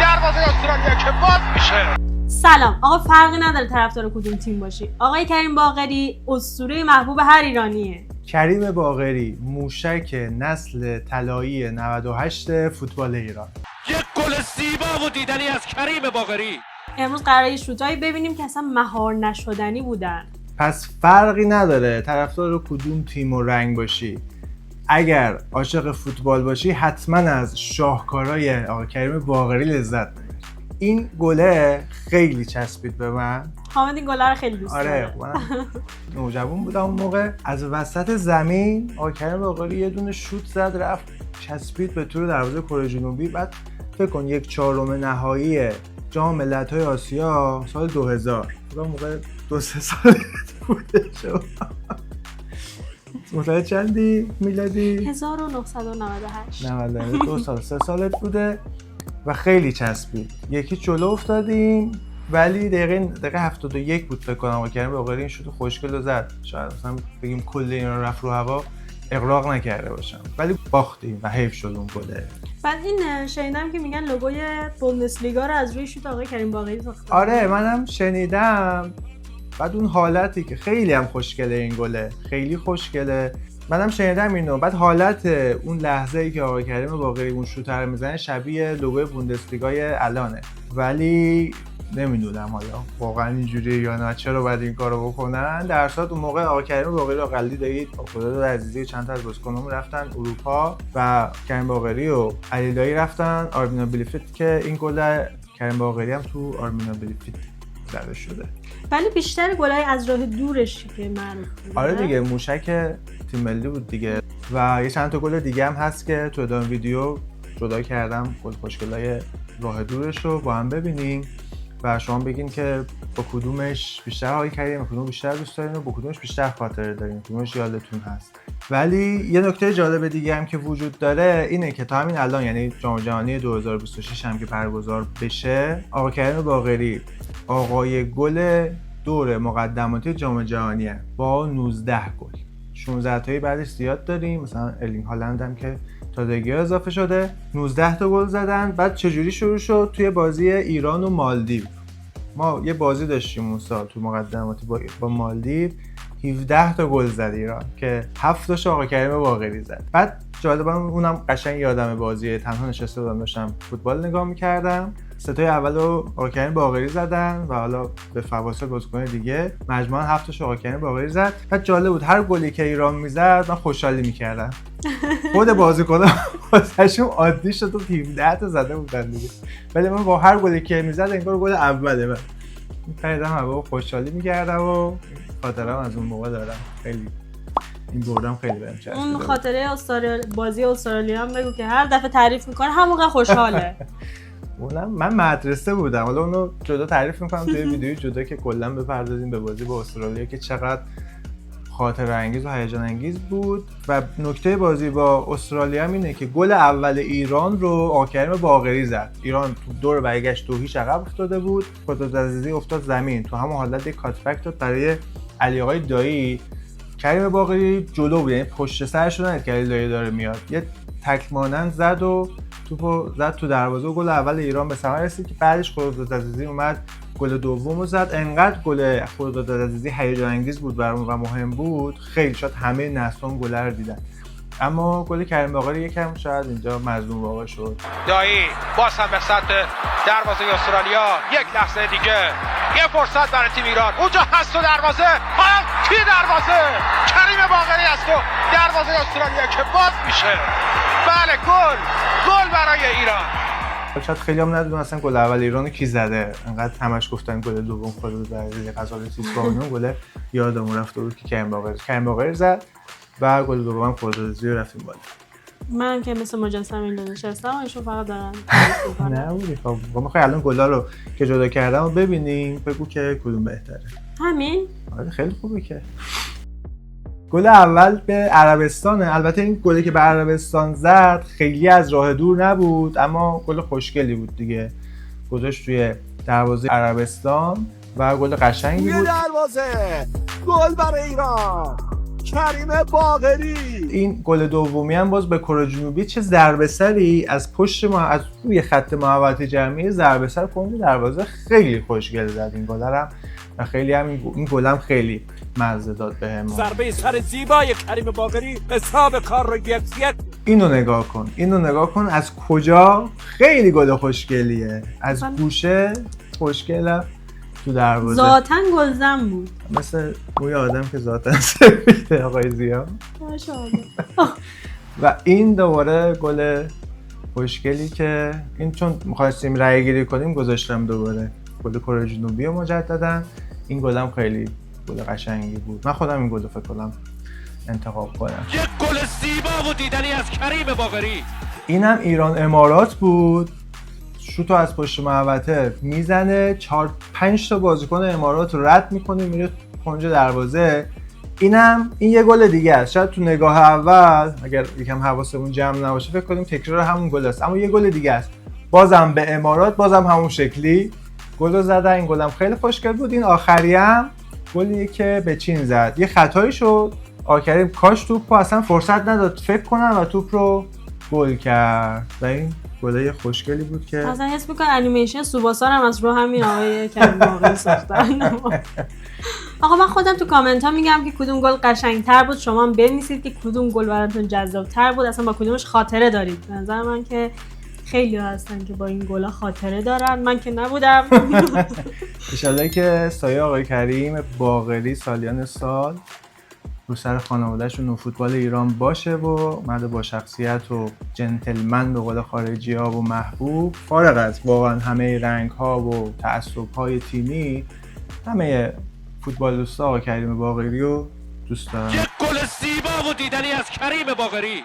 دروازه استرالیا که باز میشه. سلام آقا، فرقی نداره طرفدار کدوم تیم باشی. آقای کریم باقری اسطوره محبوب هر ایرانیه. کریم باقری موشک نسل طلایی 98 فوتبال ایران. یک گل زیبا و دیدنی از کریم باقری. امروز قراره یه شوتایی ببینیم که اصلا مهار نشدنی بودن. پس فرقی نداره طرفدار کدوم تیم و رنگ باشی. اگر عاشق فوتبال باشی حتما از شاهکارهای آقا کریم باقری لذت ببر. این گله خیلی چسبید به من. حامد این گله رو خیلی دوست داره. آره من نوجوان بودم اون موقع. از وسط زمین آقا کریم باقری یه دونه شوت زد رفت چسبید به تور دروازه کره جنوبی. بعد فکر کن 1/4 نهایی جام ملت‌های آسیا سال 2000 اون موقع 2-3 سال بوده شد. مطلع چندی میلادی؟ 1998. 2 سال 3 سالت بوده و خیلی چسبید. یکی جلو افتادیم ولی دقیقه 71 بود فکر کنم آقا کریم باقری این شوت خوشگل رو زد. شاید مثلا بگیم کل اینا رفت رو هوا اغراق نکرده باشم ولی باختیم و حیف شد اون گله. بعد این شنیدم که میگن لوگوی بوندسلیگا رو از روی شوت آقای کریم باقری ساختن. آره منم شنیدم. بعد اون حالتی که خیلی هم خوشگله این گله، خیلی خوشگله. منم شنیدم اینو. بعد حالت اون لحظه‌ای که آقای کریم باقری اون شوت رو میزنه شبیه لوگوی بوندسلیگای الانه. ولی نمیدونم حالا واقعا اینجوریه یا نه، چرا باید این کارو بکنن. در صورت اون موقع آقا کریم باقری اقلی دارید خدا عزیزی چند تا از بازیکن‌ها رفتن اروپا و کریم باقری و علیلایی رفتن آرمینا بلیفیت که این گل کریم باقری هم تو آرمینا بلیفیت زده شده. ولی بیشتر گلای از راه دورش که معروف بود. آره دیگه موشک تیم ملی بود دیگه. و یه چند تا گل دیگه هم هست که تو ادامه ویدیو جدا کردم گل خوشگلای راه دورش رو با هم ببینیم و شما بگین که با کدومش بیشتر حال کردین، با کدوم بیشتر دوست دارین و با کدومش بیشتر خاطره دارین، کدومش یادتون هست. ولی یه نکته جالب دیگه هم که وجود داره اینه که تا همین الان یعنی جام جهانی 2026 هم که برگزار بشه آقا کریم باقری آقای گل دور مقدماتی جام جهانی با 19 گل. 16 تایی بعدش زیاد داریم، مثلا ارلینگ هالند هم که تازگی اضافه شده 19 تا گل زدن. بعد چجوری شروع شد؟ توی بازی ایران و مالدیو. ما یه بازی داشتیم اون سال تو مقدماتی با مالدیو 17 تا گل زد ایران که 7 تاش آقا کریم باقری زد. بعد جالبه اونم قشنگ یادم بازی تنها نشسته بودم داشتم فوتبال نگاه می‌کردم. 3 تای اولو آقا کریم باقری زدن و حالا به فواصل بازیکن دیگه مجموعاً 7 تاش آقا کریم باقری زد. بعد جالب بود هر گلی که ایران میزد من خوشحالی می‌کردم. خود بازیکن‌ها واسهشون عادی شد و 17 تا زده بودن دیگه. ولی من با هر گلی که میزد انگار گل اوله من خیلی‌ام هوا خوشحالی می‌کردم و خاطرم از اون موقع دارم. خیلی این بردم خیلی بهم چسبید. اون خاطره بازی استرالیا هم بگو که هر دفعه تعریف میکنه همونقدر خوشحاله. من مدرسه بودم، حالا اونو جدا تعریف میکنم توی ویدیوی جدا که کلا بپردازیم به بازی با استرالیا که چقدر خاطره انگیز و هیجان انگیز بود. و نکته بازی با استرالیا هم اینه که گل اول ایران رو آقا کریم باقری زد. ایران تو دور برگشت 2-0 عقب افتاده بود، خرداد عزیزی افتاد زمین، تو همون حالت یک کات بک داد برای علی آقای دایی. کریم باقری جلو بود، یعنی پشت سرش رو ندید که علی دایی داره میاد، یه تکل مانند زد و توپو زد تو دروازه و گل اول ایران به ثمر رسید که بعدش خرداد عزیزی اومد گل دومو زد. انقدر گل خرداد عزیزی هیجان انگیز بود برام و مهم بود، خیلی شاید همه نسل‌ها گل رو دیدن. اما گل کریم باقری یکم شاید اینجا مظلوم واقع شد. دایی باز هم به سمت دروازه استرالیا، یک لحظه دیگه یه فرصت برای تیم ایران. اونجا هست تو دروازه، ها توی دروازه کریم باقری است و دروازه استرالیا که باز میشه. بله گل برای ایران. شاید خیلی هم ندونن اصلا گل اول ایران کی زده، انقدر همش گفتن گل دوم خود در غزال سیسکانو گل یادمون رفته بود که کریم باقری زد و گل دوم خودروزی رفتیم بالا. من که مثل مجسمه اینجا نشستم و ایشون فقط دارن نه بودی. خب ما می‌خوایم الان گلا رو که جدا کردم رو ببینیم، بگو که کدوم بهتره. همین؟ آره خیلی خوبه که گل اول به عربستانه. البته این گلی که به عربستان زد خیلی از راه دور نبود اما گل خوشگلی بود دیگه، گذاشت توی دروازه عربستان و گل قشنگی بود. دروازه گل برای ایران. کریم باقری. این گل دومی هم باز به کره جنوبی چه ضربه سری از پشت ما از روی خط محوطه جمعی ضربه سر کنج دروازه خیلی خوشگل زد این گل هم و خیلی هم این گل هم خیلی مزه داد بهمون. ضربه سر زیبای کریم باقری حساب کار رو 1-1. اینو نگاه کن از کجا خیلی گل خوشگلیه، از گوشه خوشگله تو دروازه. ذاتاً گلزن بود. مثل اون آدم که ذاتاً سفیده آقای زیا. ماشاءالله. و این دوباره گل خوشگلی که این چون می‌خواستیم رأی گیری کنیم گذاشتم دوباره گل کره جنوبی رو مجددا. این گلم خیلی گل قشنگی بود. من خودم این گل رو فکر کنم انتخاب کنم. یک گل زیبا و دیدنی از کریم باقری. اینم ایران امارات بود. شوتو از پشت محوطه میزنه 4-5 تا بازیکن امارات رو رد میکنه میره کنج دروازه. این یه گل دیگه است. شاید تو نگاه اول اگر یکم حواسمون جمع نباشه فکر کنیم تکرار همون گل است، اما یه گل دیگه است. بازم به امارات بازم همون شکلی گل رو زدن. این گلم خیلی خوشگل بود. این آخری هم گلیه که به چین زد. یه خطایی شد آکریم کاش توپو اصلا فرصت نداد فکر کنن و توپ رو گل کرد و این گله خوشگلی بود که اصلا حس می‌کنم انیمیشن سوباسا هم از رو همین آقای کریم باقری ساختن. آقا من خودم تو کامنت ها میگم که کدوم گل قشنگتر بود، شما هم بنویسید که کدوم گل براتون جذاب‌تر بود، اصلا با کدومش خاطره دارید. به نظر من که خیلی هستن که با این گلا خاطره دارن، من که نبودم. انشالله که سایه آقای کریم باقری سالیان سال رو سر خانواده‌شون و فوتبال ایران باشه و مرد با شخصیت و جنتلمن به قول خارجی‌ها و محبوب، فارغ از واقعا همه رنگ‌ها و تعصب‌های تیمی، همه فوتبال دوستا آقای کریم باقری رو دوست دارم. یک گل زیبا و دیدنی از کریم باقری.